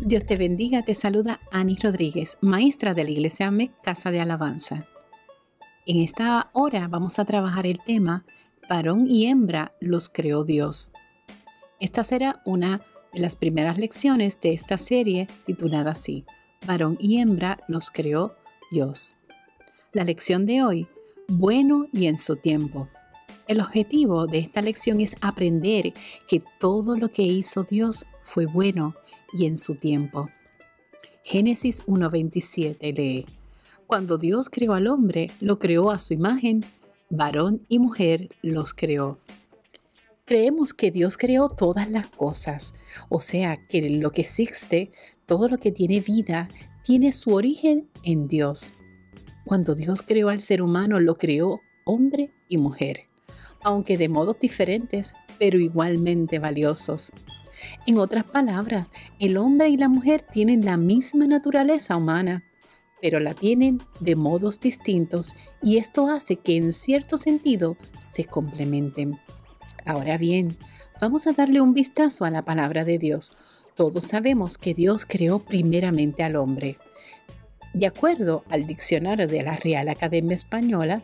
Dios te bendiga, te saluda Ani Rodríguez, maestra de la Iglesia AMEC Casa de Alabanza. En esta hora vamos a trabajar el tema varón y hembra los creó Dios. Esta será una de las primeras lecciones de esta serie titulada así, varón y hembra los creó Dios. La lección de hoy, bueno y en su tiempo. El objetivo de esta lección es aprender que todo lo que hizo Dios fue bueno y en su tiempo. Génesis 1:27 lee: Cuando Dios creó al hombre, lo creó a su imagen, varón y mujer los creó. Creemos que Dios creó todas las cosas, o sea, que lo que existe, todo lo que tiene vida, tiene su origen en Dios. Cuando Dios creó al ser humano, lo creó hombre y mujer, aunque de modos diferentes, pero igualmente valiosos. En otras palabras, el hombre y la mujer tienen la misma naturaleza humana, pero la tienen de modos distintos y esto hace que en cierto sentido se complementen. Ahora bien, vamos a darle un vistazo a la palabra de Dios. Todos sabemos que Dios creó primeramente al hombre. De acuerdo al diccionario de la Real Academia Española,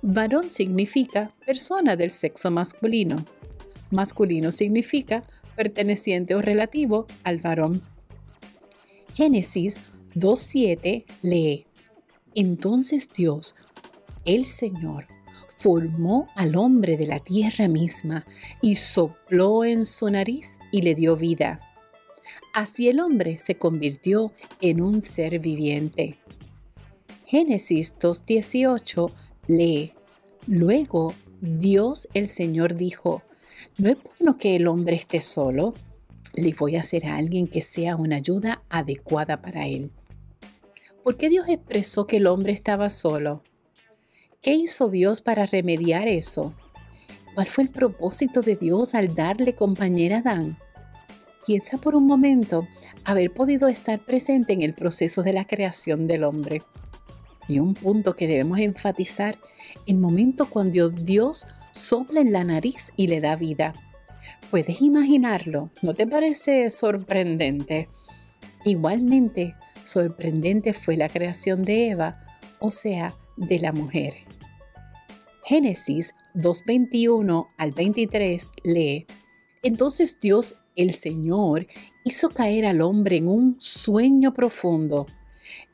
varón significa persona del sexo masculino. Masculino significa perteneciente o relativo al varón. Génesis 2:7 lee: Entonces Dios, el Señor, formó al hombre de la tierra misma y sopló en su nariz y le dio vida. Así el hombre se convirtió en un ser viviente. Génesis 2:18 lee: Luego Dios el Señor dijo: No es bueno que el hombre esté solo. Le voy a hacer a alguien que sea una ayuda adecuada para él. ¿Por qué Dios expresó que el hombre estaba solo? ¿Qué hizo Dios para remediar eso? ¿Cuál fue el propósito de Dios al darle compañera a Adán? Piensa por un momento haber podido estar presente en el proceso de la creación del hombre. Y un punto que debemos enfatizar, el momento cuando Dios sopla en la nariz y le da vida. ¿Puedes imaginarlo? ¿No te parece sorprendente? Igualmente, sorprendente fue la creación de Eva, o sea, de la mujer. Génesis 2:21 al 23 lee: Entonces Dios, el Señor, hizo caer al hombre en un sueño profundo.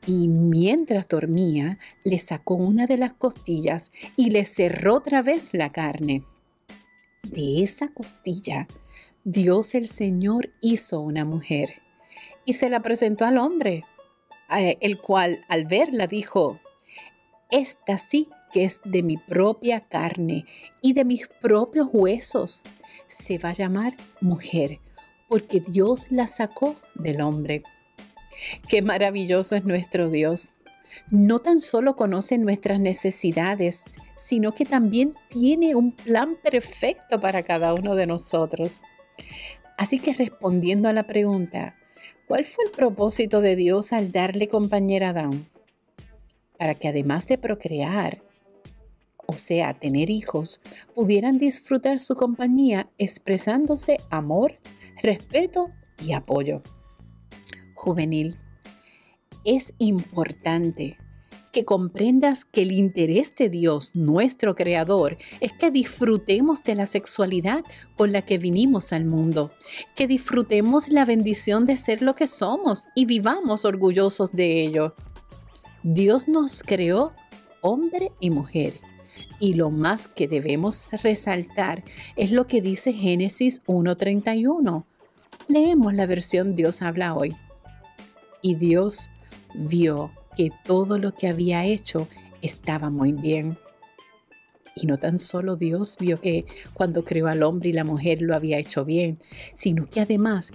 Y mientras dormía, le sacó una de las costillas y le cerró otra vez la carne. De esa costilla, Dios el Señor hizo una mujer y se la presentó al hombre, el cual al verla dijo: Esta sí que es de mi propia carne y de mis propios huesos. Se va a llamar mujer, porque Dios la sacó del hombre. ¡Qué maravilloso es nuestro Dios! No tan solo conoce nuestras necesidades, sino que también tiene un plan perfecto para cada uno de nosotros. Así que respondiendo a la pregunta, ¿cuál fue el propósito de Dios al darle compañera a Adán? Para que además de procrear, o sea, tener hijos, pudieran disfrutar su compañía expresándose amor, respeto y apoyo. Juvenil, es importante que comprendas que el interés de Dios, nuestro Creador, es que disfrutemos de la sexualidad con la que vinimos al mundo, que disfrutemos la bendición de ser lo que somos y vivamos orgullosos de ello. Dios nos creó hombre y mujer, y lo más que debemos resaltar es lo que dice Génesis 1:31. Leemos la versión Dios habla hoy. Y Dios vio que todo lo que había hecho estaba muy bien. Y no tan solo Dios vio que cuando creó al hombre y la mujer lo había hecho bien, sino que además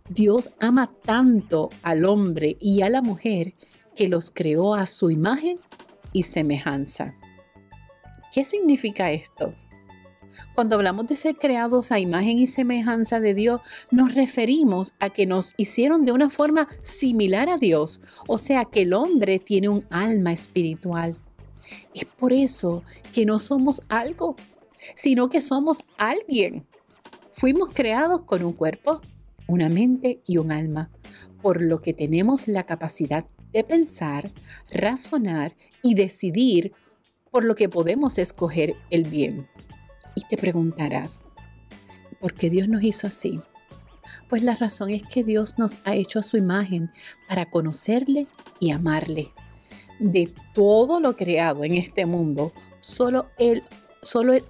Dios ama tanto al hombre y a la mujer que los creó a su imagen y semejanza. ¿Qué significa esto? Cuando hablamos de ser creados a imagen y semejanza de Dios, nos referimos a que nos hicieron de una forma similar a Dios, o sea que el hombre tiene un alma espiritual. Es por eso que no somos algo, sino que somos alguien. Fuimos creados con un cuerpo, una mente y un alma. por lo que tenemos la capacidad de pensar, razonar y decidir, por lo que podemos escoger el bien. Y te preguntarás, ¿por qué Dios nos hizo así? Pues la razón es que Dios nos ha hecho a su imagen para conocerle y amarle. De todo lo creado en este mundo, solo el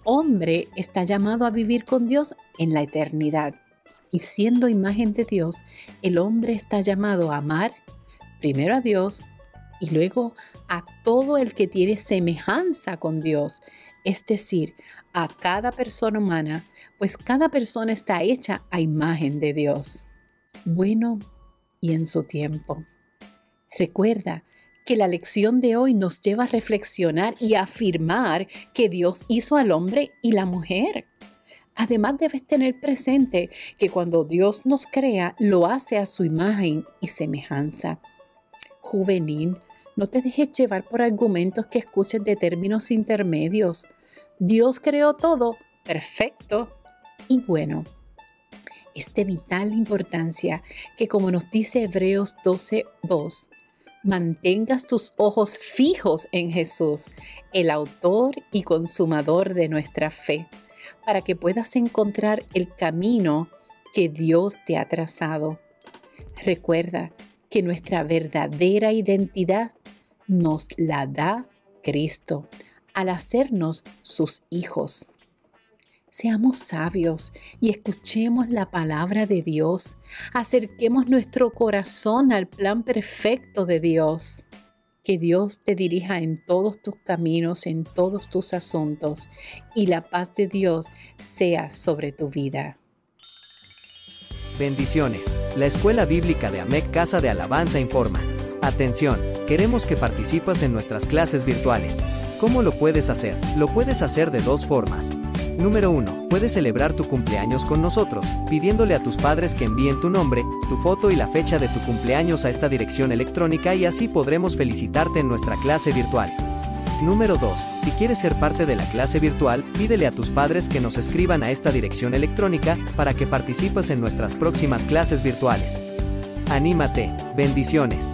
hombre está llamado a vivir con Dios en la eternidad. Y siendo imagen de Dios, el hombre está llamado a amar primero a Dios y luego a todo el que tiene semejanza con Dios, es decir, a cada persona humana, pues cada persona está hecha a imagen de Dios. Bueno, y en su tiempo. Recuerda que la lección de hoy nos lleva a reflexionar y a afirmar que Dios hizo al hombre y la mujer. Además, debes tener presente que cuando Dios nos crea, lo hace a su imagen y semejanza. Juvenil, no te dejes llevar por argumentos que escuches de términos intermedios. Dios creó todo perfecto y bueno. Es de vital importancia que, como nos dice Hebreos 12:2, mantengas tus ojos fijos en Jesús, el autor y consumador de nuestra fe, para que puedas encontrar el camino que Dios te ha trazado. Recuerda que nuestra verdadera identidad nos la da Cristo al hacernos sus hijos. Seamos sabios y escuchemos la palabra de Dios. Acerquemos nuestro corazón al plan perfecto de Dios. Que Dios te dirija en todos tus caminos, en todos tus asuntos, y la paz de Dios sea sobre tu vida. Bendiciones. La Escuela Bíblica de AMEC Casa de Alabanza informa. Atención, queremos que participes en nuestras clases virtuales. ¿Cómo lo puedes hacer? Lo puedes hacer de dos formas. Número 1. Puedes celebrar tu cumpleaños con nosotros, pidiéndole a tus padres que envíen tu nombre, tu foto y la fecha de tu cumpleaños a esta dirección electrónica y así podremos felicitarte en nuestra clase virtual. Número 2. Si quieres ser parte de la clase virtual, pídele a tus padres que nos escriban a esta dirección electrónica para que participes en nuestras próximas clases virtuales. ¡Anímate! ¡Bendiciones!